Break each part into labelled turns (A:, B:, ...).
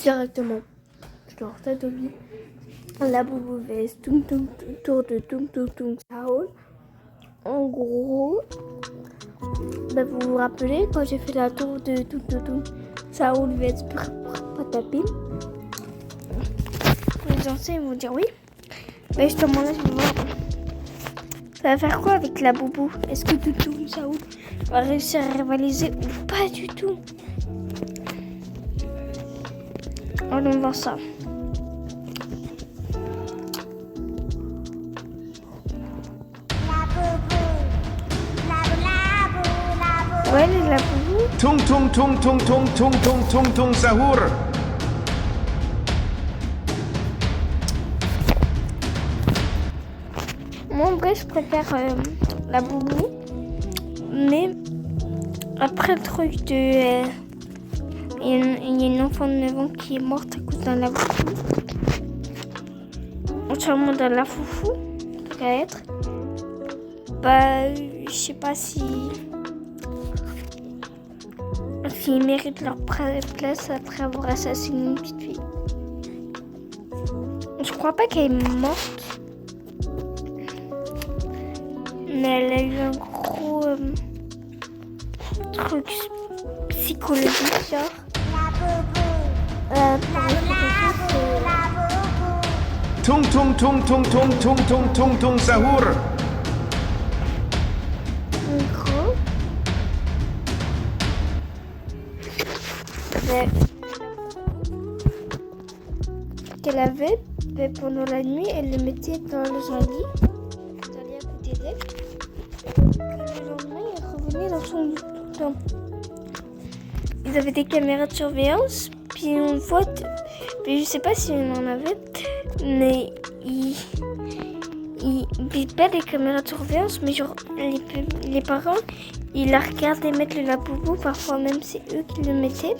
A: directement. Genre, t'as Toby. La boubou veste, tour de Saoul. En gros, vous vous rappelez quand j'ai fait la tour de Saoul veste Patapim. Les anciens vont dire oui. Mais justement là, je vais voir. Ça va faire quoi avec la boubou? Est-ce que Saoul va réussir à rivaliser ou pas du tout? Allons voir ça. Ouais, la boubou.
B: Tung sahur.
A: Moi, en vrai, je préfère la boubou. Mais après le truc de... Il y a une enfant de 9 ans qui est morte à cause de la boubou. Entièrement dans la foufou, ça va être. Je sais pas si ils méritent leur place après avoir assassiné une petite fille. Je crois pas qu'elle est morte. Mais elle a eu un gros truc psychologique, genre.
B: Tung sahur.
A: En gros, qu'elle avait pendant la nuit, elle le mettait dans son lit, dans le lit à côté d'elle. Le lendemain, elle revenait dans son lit tout le temps. Ils avaient des caméras de surveillance, puis on voit, mais je sais pas si on en avait, mais pas des caméras de surveillance, mais genre les parents, ils la regardaient mettre le laboubou, parfois même c'est eux qui le mettaient.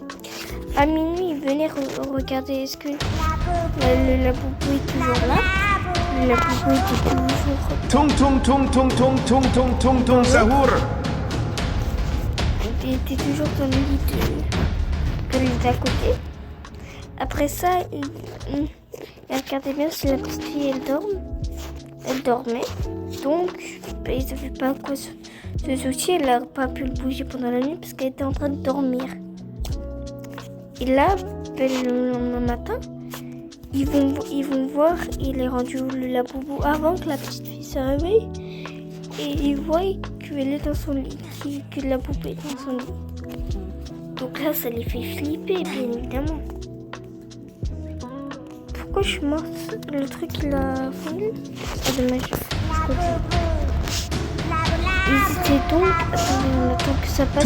A: À minuit, ils venaient regarder est-ce que le laboubou est toujours là. Le laboubou était toujours...
B: Tung sahur.
A: Il était toujours dans le lit d'à côté. Après ça, il regardait bien si la petite fille elle dormait. Donc, ils n'avaient pas à quoi se soucier. Elle n'a pas pu le bouger pendant la nuit parce qu'elle était en train de dormir. Et là, le lendemain matin, ils vont voir, il est rendu le laboubou avant que la petite fille se réveille. Et ils voient qu'elle est dans son lit, que la poupée est dans son lit. Donc là, ça les fait flipper, bien évidemment. Pourquoi je suis morte? Le truc, il a fondu. Ah, dommage. Ils étaient donc... Attendez, on attend que ça passe.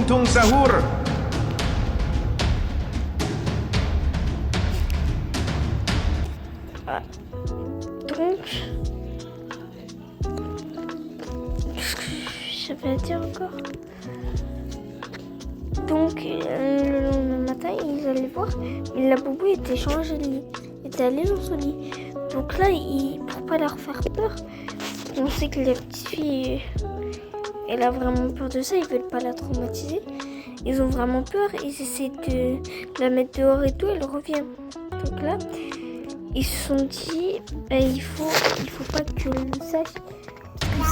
B: Tung sahur.
A: Ah. Donc... Je vais dire encore. Donc, le lendemain matin, ils allaient voir, mais la boubou était changée de lit, était allée dans son lit. Donc là, pour pas leur faire peur, on sait que la petite fille, elle a vraiment peur de ça, ils veulent pas la traumatiser. Ils ont vraiment peur, ils essaient de la mettre dehors et tout, elle revient. Donc là, ils se sont dit, il faut pas que le sache,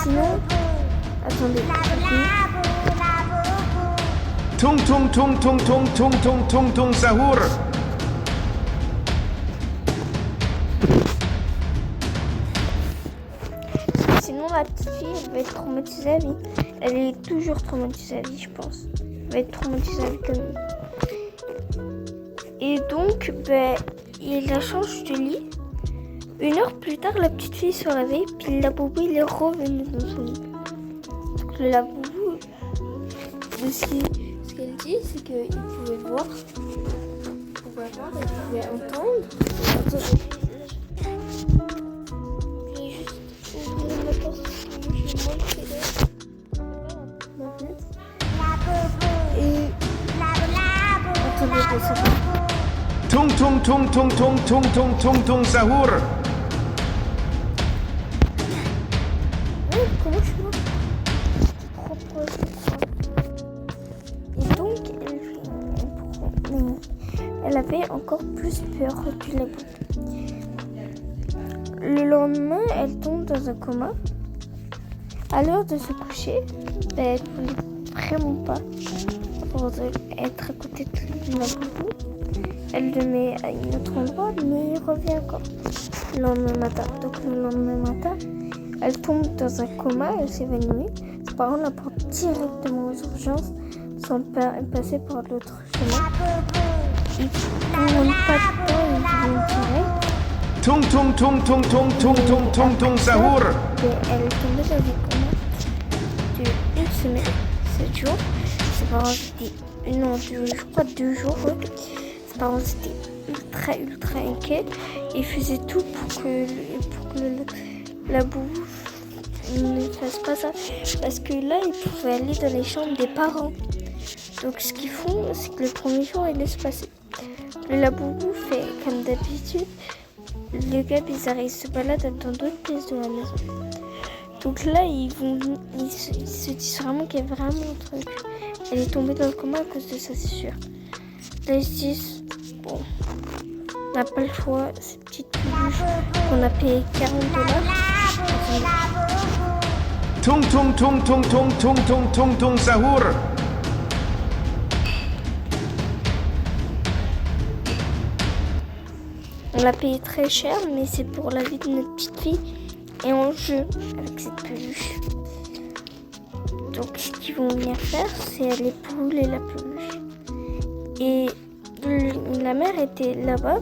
A: sinon... Attendez.
B: Tung sahur.
A: Sinon, la petite fille, elle va être traumatisée à vie. Elle est toujours traumatisée à vie, je pense. Elle va être traumatisée à vie comme nous. Et donc, il la change de lit. 1 heure plus tard, la petite fille se réveille, puis la boubou, il est revenu dans son lit. Donc, la boubou, ce qu'elle dit, c'est qu'il pouvait voir, il pouvait entendre. Attends, je vais juste ouvrir la porte, je vais montrer ma fenêtre. Et... Attendez, ça va.
B: Tung sahur.
A: Comment je suis morte? C'était trop proche. Et donc, elle prend... elle avait encore plus peur du laboubou. Le lendemain, elle tombe dans un coma. À l'heure de se coucher, elle ne voulait vraiment pas être à côté de laboubou. Elle le met à un autre endroit, mais il revient encore le lendemain matin. Donc le lendemain matin, elle tombe dans un coma, elle s'évanouit. Ses parents la portent directement aux urgences sans passer par l'autre chemin. Ils ne prennent pas de temps, ils vont direct.
B: Tung tung tung tung tung tung tung tung tung sahur.
A: Et elle est tombée dans un coma de 1 semaine, 7 jours. Ses parents étaient, je crois 2 jours. Ouais. Ses parents étaient ultra inquiets. Ils faisaient tout pour que laboubou ne fasse pas ça. Parce que là, ils pouvaient aller dans les chambres des parents. Donc ce qu'ils font, c'est que le premier jour, ils laissent passer. Le laboubou fait comme d'habitude. Les gars bizarres, ils se baladent dans d'autres pièces de la maison. Donc là, ils se disent vraiment qu'il y a vraiment un truc. Elle est tombée dans le coma à cause de ça, c'est sûr. Là, ils se disent, bon, on n'a pas le choix, ces petites peluches qu'on a payé $40.
B: Tung tung tung tung tung tung tung tung tung sahur.
A: On l'a payé très cher, mais c'est pour la vie de notre petite fille et en jeu avec cette peluche. Donc ce qu'ils vont venir faire, c'est aller brûler la peluche. Et la mère était là-bas,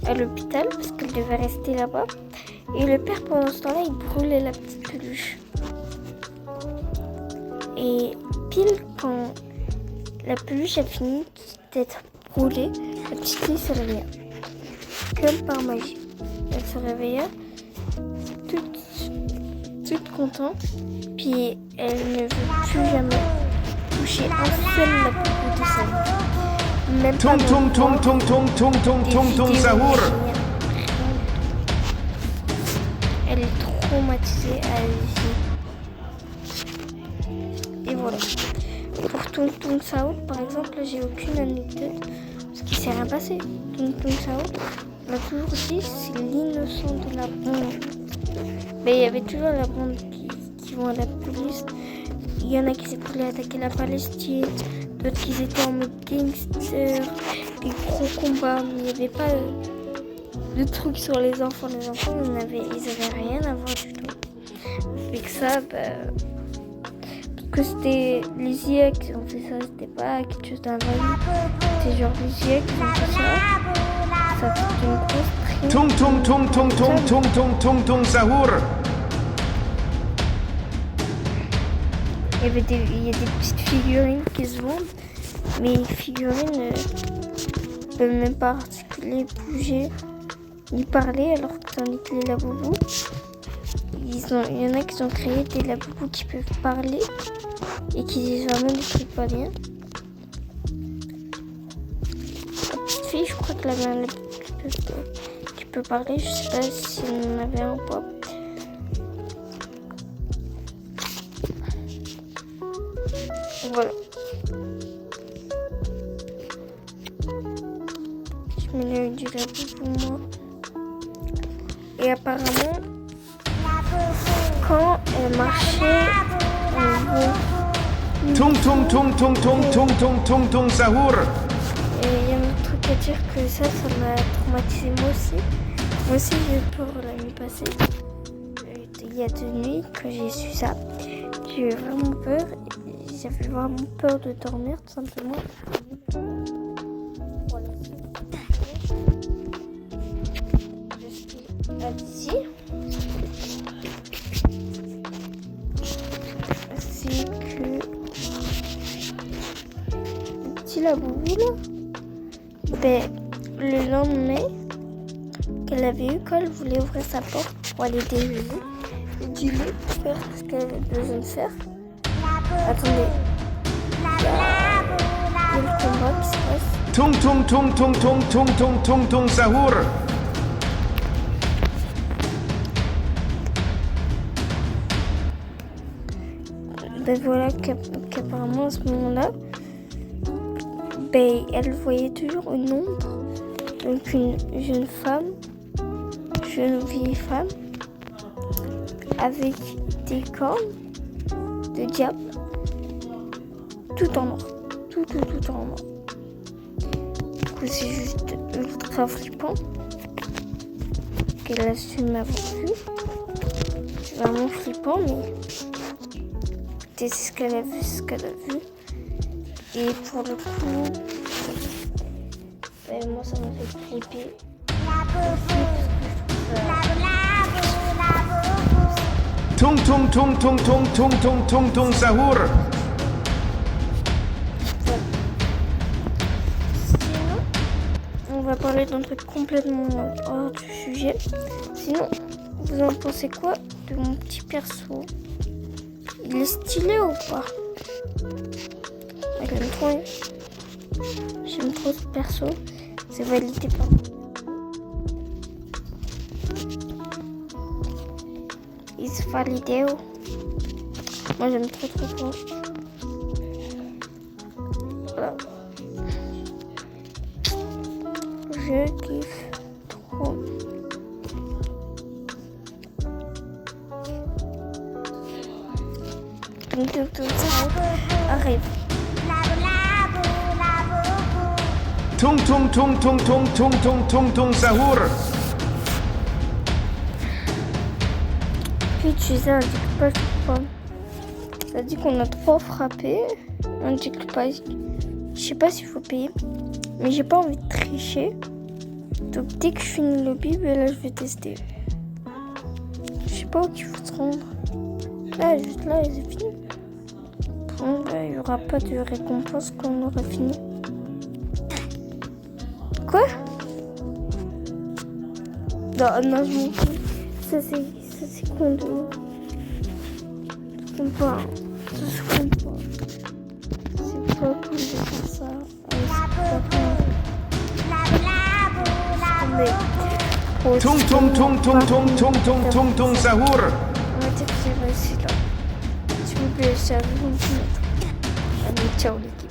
A: à l'hôpital, parce qu'elle devait rester là-bas. Et le père, pendant ce temps-là, il brûlait la petite peluche. Et pile quand la peluche a fini d'être brûlée, la petite fille se réveilla. Comme par magie. Elle se réveilla toute contente. Puis elle ne veut plus jamais toucher un seul laboubou de sa vie. Même
B: Tung
A: pas
B: tung tung tung tung tung tung tung tung sahur.
A: Elle est traumatisée à vie. Et voilà. Pour Tung Tung Sahur, par exemple, j'ai aucune anecdote. Parce qu'il ne s'est rien passé. Tung Tung Sahur, on a toujours dit c'est l'innocent de la bande. Mais il y avait toujours la bande qui vont à la police. Il y en a qui voulaient attaquer la Palestine, d'autres qui étaient en mode gangster, des gros combats, mais il n'y avait pas de trucs sur les enfants. Les enfants, ils avaient rien à voir du tout. Avec ça, parce que c'était les IA qui ont fait ça, c'était pas quelque chose d'invalu. C'était genre les IA qui ont fait ça. Ça fait une grosse prime.
B: Tung tung tung tung tung tung tung tung tung sahur.
A: Il y a des petites figurines qui se vendent, mais les figurines ne peuvent même pas articuler, bouger, ni parler, alors que tandis que les laboubous, il y en a qui ont créé des laboubous qui peuvent parler et qui disent vraiment des trucs pas bien. La petite fille, je crois que la mère qui peut parler, je sais pas si on en avait un ou pas. Voilà. Je mets l'œil du laboubou, moi. Et apparemment, quand elle marchait en haut,
B: Tung tung tung tung tung tung tung tung tung sahur.
A: et il y a un autre truc à dire que ça m'a traumatisé moi aussi. Moi aussi, j'ai eu peur la nuit passée. Il y a 2 nuits, quand j'ai su ça, j'ai eu vraiment peur. J'avais vraiment peur de dormir, tout simplement. Voilà. Je suis ici. C'est que le petit laboubou là, le lendemain qu'elle avait eu, quand elle voulait ouvrir sa porte pour aller déjeuner, elle dit lui pour faire ce qu'elle avait besoin de faire. Attendez, il y a le combat qui se passe.
B: Tung tung tung tung tung tung tung tung tung sahur.
A: Voilà qu'apparemment à ce moment-là, ben, elle voyait toujours une ombre, donc une jeune vieille femme, avec des cornes de diable, tout en noir, tout en noir. Du coup, c'est juste ultra flippant qu'elle assume m'avoir vu. C'est vraiment flippant, mais c'est ce qu'elle a vu, Et pour le coup, ben, moi ça m'a fait flipper.
B: Tung tung tung tung tung tung tung tung tung sahur.
A: Sinon, on va parler d'un truc complètement hors du sujet. Sinon, vous en pensez quoi de mon petit perso? Il est stylé ou pas? J'aime trop ce perso. C'est validé par moi. It's validé. Moi j'aime trop. Voilà. Je kiffe trop. Donc ça arrive.
B: Tung tung tung tung tung tung tung tung tung sahur.
A: Puis utiliser un découpage de pommes. Ça dit qu'on a trop frappé. Un découpage. Je sais pas s'il faut payer. Mais j'ai pas envie de tricher. Donc dès que je finis le lobby, là je vais tester. Je sais pas où il faut se rendre. Là, juste là, c'est fini. Bon, il n'y aura pas de récompense quand on aura fini. Quoi? Non, je m'en fous. Ça c'est con de ouf. Ça compte pas. C'est pas cool de faire ça.
B: Tung tung tung tung tung tung tung tung tung sahur.
A: On va dire que j'ai réussi là. S'il vous plaît, ça va vous mettre. Allez, ciao les gars.